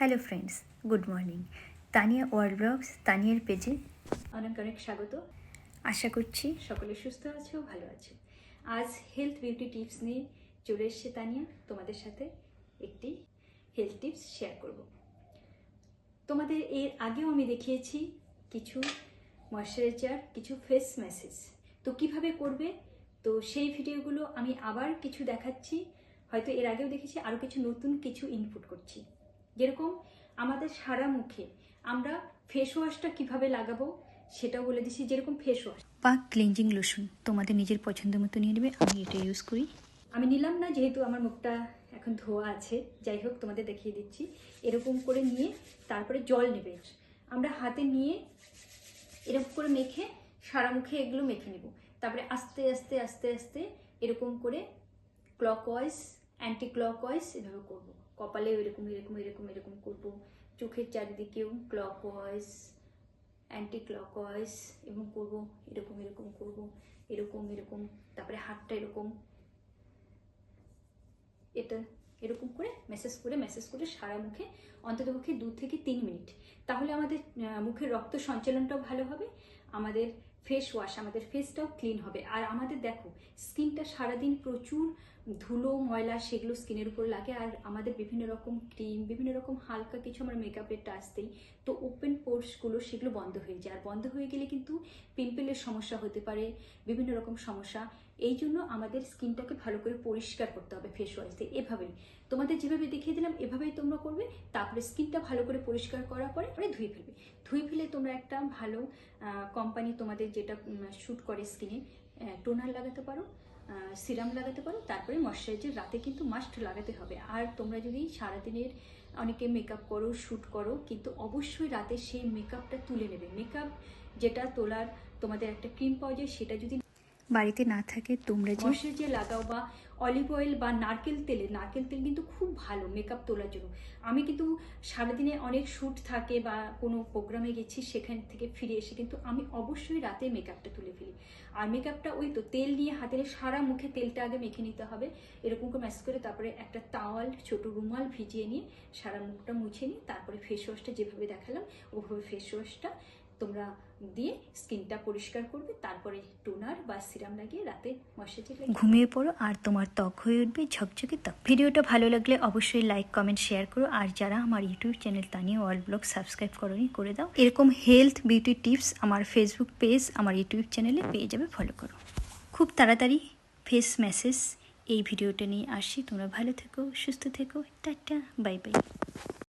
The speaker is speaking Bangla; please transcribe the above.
Hello friends, good morning. Tania world blogs তানিয়ার পেজে অনেক অনেক স্বাগত। আশা করছি সকলে সুস্থ আছো, ভালো আছো। আজ হেলথ বিউটি টিপস নিয়ে চলে এসেছে তানিয়া তোমাদের সাথে একটি হেলথ টিপস শেয়ার করব। তোমাদের এর আগেও আমি দেখিয়েছি কিছু ময়শ্চারাইজার, কিছু ফেস ম্যাসেজ, তো কিভাবে করবে, তো সেই ভিডিওগুলো আমি আবার কিছু দেখাচ্ছি। হয়তো এর আগেও দেখেছি, আরও কিছু নতুন কিছু ইনপুট করছি। যেরকম আমাদের সারা মুখে আমরা ফেস ওয়াশটা কীভাবে লাগাবো সেটাও বলে দিচ্ছি। যেরকম ফেস ওয়াশ বা ক্লিনজিং লোশন তোমাদের নিজের পছন্দ মতো নিয়ে নেবে। আমি এটা ইউজ করি, আমি নিলাম না যেহেতু আমার মুখটা এখন ধোয়া আছে। যাই হোক, তোমাদের দেখিয়ে দিচ্ছি। এরকম করে নিয়ে তারপরে জল নেবে। আমরা হাতে নিয়ে এরকম করে মেখে সারা মুখে এগুলো মেখে নেব। তারপরে আস্তে আস্তে আস্তে আস্তে এরকম করে ক্লকওয়াইজ, অ্যান্টি ক্লকওয়াইজ এভাবে করব। কপালেও এরকম এরকম এরকম এরকম করব, চোখের চারিদিকেও ক্লকওয়াইজ, অ্যান্টি ক্লকওয়াইজ এবং করব, এরকম এরকম করব, এরকম এরকম। তারপরে হাতটা এরকম, এটা এরকম করে ম্যাসেজ করে সারা মুখে অন্ততপক্ষে 2 থেকে 3 মিনিট। তাহলে আমাদের মুখের রক্ত সঞ্চালনটাও ভালো হবে, আমাদের ফেস ওয়াশ, আমাদের ফেসটাও ক্লিন হবে। আর আমাদের দেখো স্কিনটা সারাদিন প্রচুর ধুলো ময়লা সেগুলো স্কিনের উপর লাগে, আর আমাদের বিভিন্ন রকম ক্রিম, বিভিন্ন রকম হালকা কিছু আমার মেকআপের টাচ দিই, তো ওপেন পোর্সগুলো সেগুলো বন্ধ হয়ে যায়। আর বন্ধ হয়ে গেলে কিন্তু পিম্পলের সমস্যা হতে পারে, বিভিন্ন রকম সমস্যা। এই জন্য আমাদের স্কিনটাকে ভালো করে পরিষ্কার করতে হবে ফেস ওয়াশ দিয়ে। এভাবেই তোমাদের যেভাবে দেখিয়ে দিলাম এভাবেই তোমরা করবে। তারপরে স্কিনটা ভালো করে পরিষ্কার করার পরে ধুয়ে ফেলবে। ধুয়ে ফেলে তোমরা একটা ভালো কোম্পানি তোমাদের যেটা শ্যুট করে স্কিনে, টোনার লাগাতে পারো, সিরাম লাগাতে পারো। তারপরে ময়শ্চারাইজার রাতে কিন্তু মাস্ট লাগাতে হবে। আর তোমরা যদি সারাদিনের অনেকে মেকআপ করো, শ্যুট করো, কিন্তু অবশ্যই রাতে সেই মেকআপটা তুলে নেবে। মেকআপ যেটা তোলার তোমাদের একটা ক্রিম পাওয়া যায়, সেটা যদি বাড়িতে না থাকে তোমরা যে ময়শ্চারাইজার লাগাও বা অলিভ অয়েল বা নারকেল তেল কিন্তু খুব ভালো মেকআপ তোলার জন্য। আমি কিন্তু সারাদিনে অনেক শ্যুট থাকে বা কোনো প্রোগ্রামে গেছি, সেখান থেকে ফিরে এসে কিন্তু আমি অবশ্যই রাতে মেকআপটা তুলে ফেলি। আর মেকআপটা ওই তো তেল নিয়ে হাতে সারা মুখে তেলটা আগে মেখে নিতে হবে, এরকম করে ম্যাশ করে। তারপরে একটা টাওয়াল, ছোট রুমাল ভিজিয়ে নিয়ে সারা মুখটা মুছে নিয়ে তারপরে ফেস ওয়াশটা যেভাবে দেখালাম ওভাবে ফেস ওয়াশটা তোমরা দিয়ে স্কিনটা পরিষ্কার করবে। তারপরে টোনার বা সিরাম লাগিয়ে রাতে ময়শ্চারাইজার ঘুমিয়ে পড়ো, আর তোমার ত্বক হয়ে উঠবে ঝকঝকে ত্বক। ভিডিওটা ভালো লাগলে অবশ্যই লাইক, কমেন্ট, শেয়ার করো। আর যারা আমার YouTube channel Tania world blog subscribe করোনি, করে দাও। এরকম হেলথ বিউটি টিপস আমার ফেসবুক পেজ, আমার ইউটিউব চ্যানেলে পেয়ে যাবে, ফলো করো। খুব তাড়াতাড়ি ফেস ম্যাসেজ এই ভিডিওটা নিয়ে আসি। তোমরা ভালো থেকো, সুস্থ থেকো, টাটা, বাই বাই।